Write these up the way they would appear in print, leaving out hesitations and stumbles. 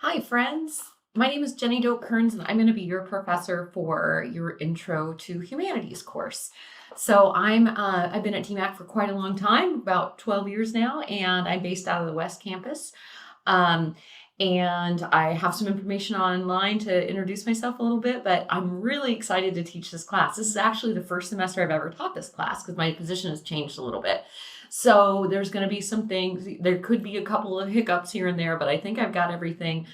Hi, friends. My name is Jenny Doke-Kerns, and I'm going to be your professor for your Intro to Humanities course. I've been at TMAC for quite a long time, about 12 years now, and I'm based out of the West Campus. Um, and I have some information online to introduce myself a little bit, but I'm really excited to teach this class. This is actually the first semester I've ever taught this class because my position has changed a little bit. So there's going to be some things, there could be a couple of hiccups here and there, but I think I've got everything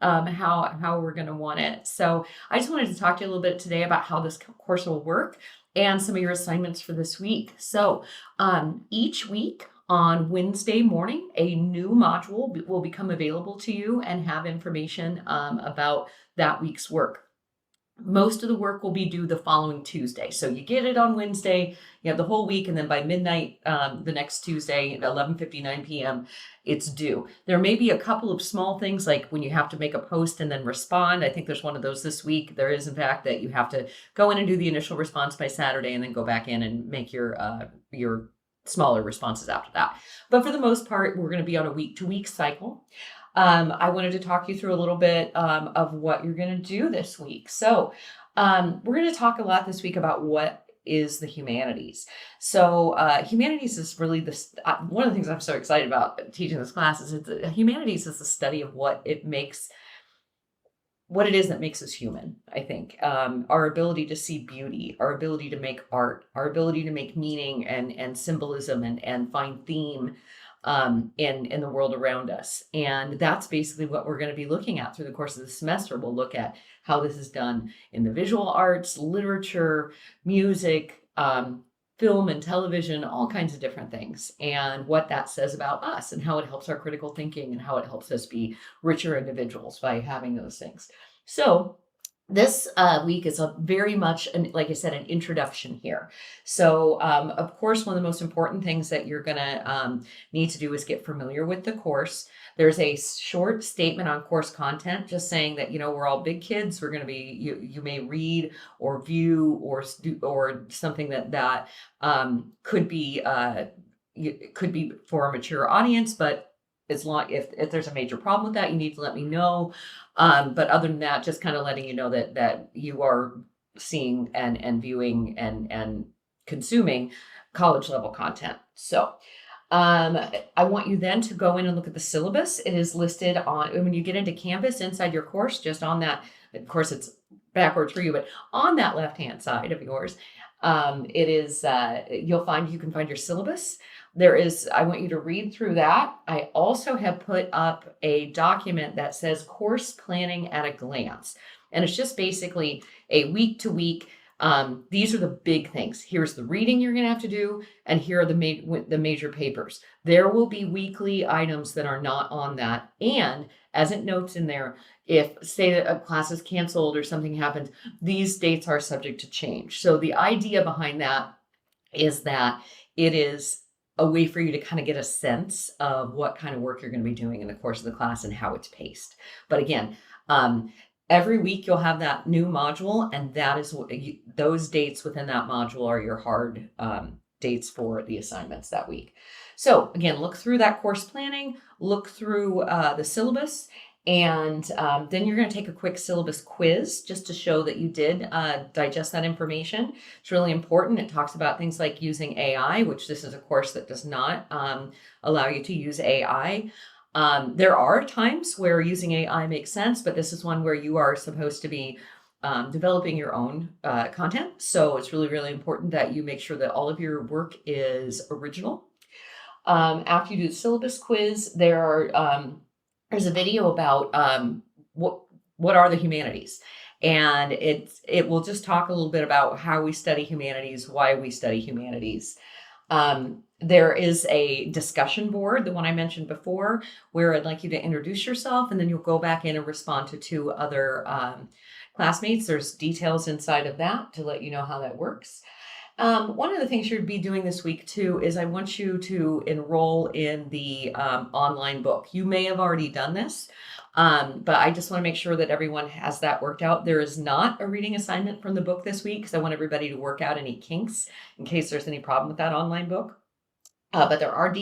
how we're going to want it. So I just wanted to talk to you a little bit today about how this course will work and some of your assignments for this week. Each week on Wednesday morning, a new module will become available to you and have information about that week's work. Most of the work will be due the following Tuesday. So you get it on Wednesday, you have the whole week, and then by midnight the next Tuesday at 11:59 p.m., it's due. There may be a couple of small things like when you have to make a post and then respond. I think there's one of those this week. There is, in fact, that you have to go in and do the initial response by Saturday and then go back in and make your smaller responses after that. But for the most part, we're going to be on a week-to-week cycle. I wanted to talk you through a little bit of what you're going to do this week. We're going to talk a lot this week about what is the humanities. Humanities is really one of the things I'm so excited about teaching this class is humanities is the study of what it is that makes us human, I think. Our ability to see beauty, our ability to make art, our ability to make meaning and symbolism and find theme in the world around us. And that's basically what we're going to be looking at through the course of the semester. We'll look at how this is done in the visual arts, literature, music, film and television, all kinds of different things, and what that says about us and how it helps our critical thinking and how it helps us be richer individuals by having those things. So this week is very much, like I said, an introduction here. Of course, one of the most important things that you're going to need to do is get familiar with the course. There's a short statement on course content, just saying that, we're all big kids. We're going to be, you may read or view or something that could be for a mature audience, but as long if there's a major problem with that, you need to let me know. But other than that, just kind of letting you know that you are seeing and viewing and consuming college level content. I want you then to go in and look at the syllabus. It is listed when you get into Canvas inside your course, just on that. Of course, it's backwards for you, but on that left-hand side of yours, it is you can find your syllabus. I want you to read through that. I also have put up a document that says course planning at a glance. And it's just basically a week to week. These are the big things. Here's the reading you're going to have to do, and here are the major papers. There will be weekly items that are not on that. And as it notes in there, if say that a class is canceled or something happens, these dates are subject to change. So the idea behind that is that it is a way for you to kind of get a sense of what kind of work you're going to be doing in the course of the class and how it's paced. But again, every week you'll have that new module, and that is those dates within that module are your hard dates for the assignments that week. So again, look through that course planning, look through the syllabus, and then you're going to take a quick syllabus quiz just to show that you did digest that information. It's really important. It talks about things like using AI, which this is a course that does not allow you to use AI. There are times where using AI makes sense, but this is one where you are supposed to be developing your own content. So it's really, really important that you make sure that all of your work is original. After you do the syllabus quiz, there's a video about what are the humanities, and it will just talk a little bit about how we study humanities, why we study humanities. There is a discussion board, the one I mentioned before, where I'd like you to introduce yourself, and then you'll go back in and respond to two other classmates. There's details inside of that to let you know how that works. One of the things you'll be doing this week too is I want you to enroll in the online book. You may have already done this, but I just want to make sure that everyone has that worked out. There is not a reading assignment from the book this week because I want everybody to work out any kinks in case there's any problem with that online book. But there are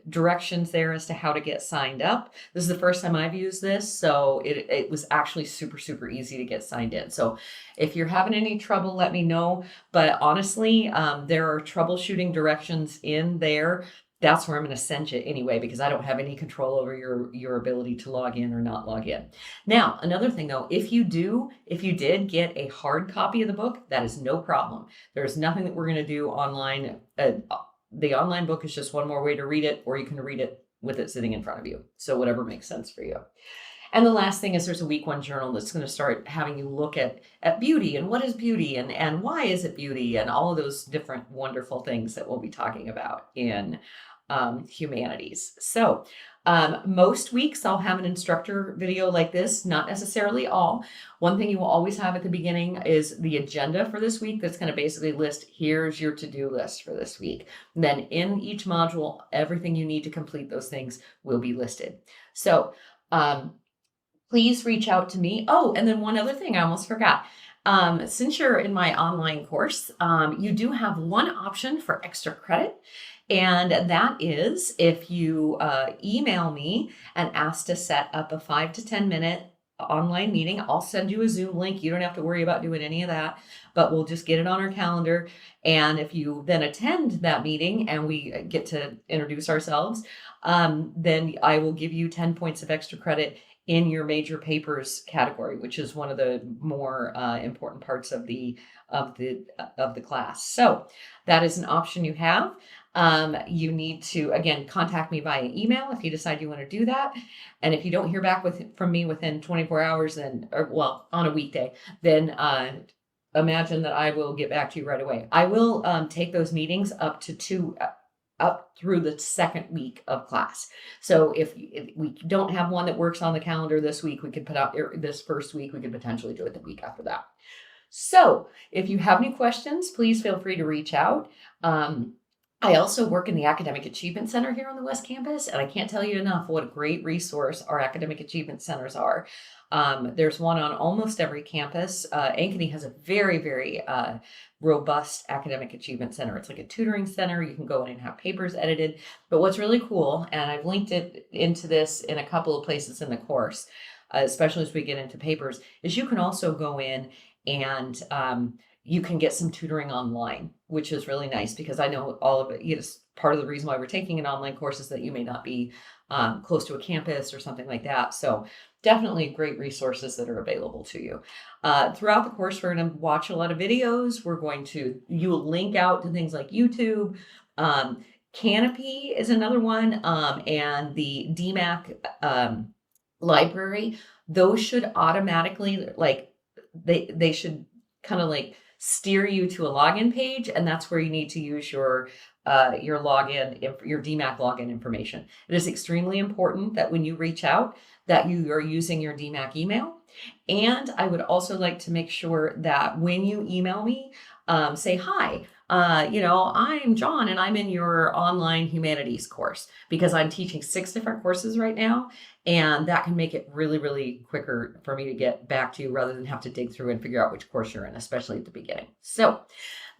directions there as to how to get signed up. This is the first time I've used this, so it was actually super, super easy to get signed in. So if you're having any trouble, let me know. But honestly, there are troubleshooting directions in there. That's where I'm going to send you anyway, because I don't have any control over your ability to log in or not log in. Now, another thing though, if you did get a hard copy of the book, that is no problem. There's nothing that we're going to do online. The online book is just one more way to read it, or you can read it with it sitting in front of you. So whatever makes sense for you. And the last thing is there's a week one journal that's going to start having you look at beauty and what is beauty and why is it beauty and all of those different wonderful things that we'll be talking about in humanities. So most weeks I'll have an instructor video like this, not necessarily all. One thing you will always have at the beginning is the agenda for this week that's going to basically list, here's your to-do list for this week. And then in each module, everything you need to complete those things will be listed. So please reach out to me. Oh, and then one other thing I almost forgot. Since you're in my online course, you do have one option for extra credit. And that is if you email me and ask to set up a 5 to 10 minute online meeting, I'll send you a Zoom link. You don't have to worry about doing any of that, but we'll just get it on our calendar. And if you then attend that meeting and we get to introduce ourselves, then I will give you 10 points of extra credit in your major papers category, which is one of the more important parts of the class. So that is an option you have. You need to, again, contact me via email if you decide you want to do that. And if you don't hear back from me within 24 hours, on a weekday, then imagine that I will get back to you right away. I will take those meetings up through the second week of class. So if we don't have one that works on the calendar this week, we could put out this first week, we could potentially do it the week after that. So if you have any questions, please feel free to reach out. I also work in the Academic Achievement Center here on the West Campus, and I can't tell you enough what a great resource our Academic Achievement Centers are. There's one on almost every campus. Ankeny has a very, very robust Academic Achievement Center. It's like a tutoring center. You can go in and have papers edited. But what's really cool, and I've linked it into this in a couple of places in the course, especially as we get into papers, is you can also go in and you can get some tutoring online, which is really nice because I know all of it. It's part of the reason why we're taking an online course is that you may not be close to a campus or something like that. So definitely great resources that are available to you. Throughout the course, we're going to watch a lot of videos. You will link out to things like YouTube. Canopy is another one, and the DMAC library. Those should automatically, they should kind of steer you to a login page, and that's where you need to use your login, your DMAC login information. It is extremely important that when you reach out that you are using your DMAC email. And I would also like to make sure that when you email me, say, hi, I'm John and I'm in your online humanities course, because I'm teaching 6 different courses right now. And that can make it really, really quicker for me to get back to you rather than have to dig through and figure out which course you're in, especially at the beginning. So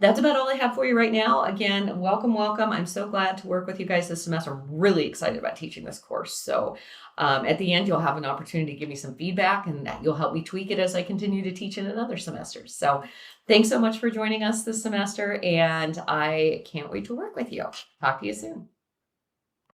that's about all I have for you right now. Again, welcome. I'm so glad to work with you guys this semester. I'm really excited about teaching this course. So at the end, you'll have an opportunity to give me some feedback, and you'll help me tweak it as I continue to teach in another semester. So thanks so much for joining us this semester, and I can't wait to work with you. Talk to you soon.